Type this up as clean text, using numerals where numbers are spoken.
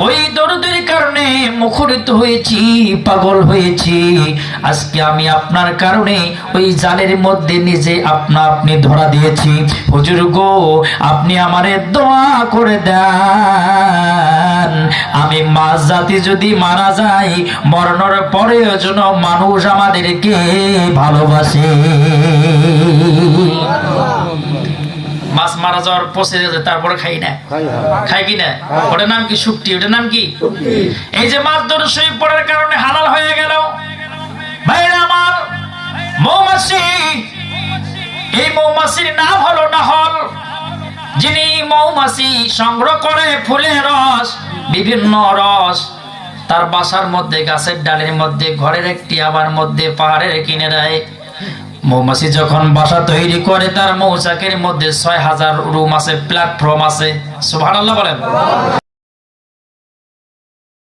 ওই দরদের কারণে মুখরিত হয়েছি, পাগল হয়েছি। আজকে আমি আপনার কারণে ওই জালের মধ্যে নিজে আপনি ধরা দিয়েছি। হুজুর গো, আপনি আমারে দোয়া করে দেন, আমি মাছ জাতি যদি মারা যাই, মরণের পরেও যেন মানুষ আমাদেরকে ভালোবাসে। মাছ মারা যাওয়ার পচে যায়, তারপরে খাই না, খাই কি না? ওটার নাম কি? শুকটি। ওটার নাম কি? এই যে মাছ ধরে শরীর পড়ার কারণে হালাল হয়ে গেল। ভাইরা আমার, মৌমাছি, এই মৌমাছির নাম হলো নাহল। যিনি মৌমাছি সংগ্রহ করে ফুলের রস, বিভিন্ন রস, তার বাসার মধ্যে, গাছের ডালের মধ্যে, ঘরের একটি আবার মধ্যে, পাহাড়ের কিনারায় মৌমাছি যখন বাসা তৈরি করে, তার মৌচাকের মধ্যে ৬,০০০ রুম আছে, প্ল্যাটফর্ম আছে। সুবহানাল্লাহ বলেন।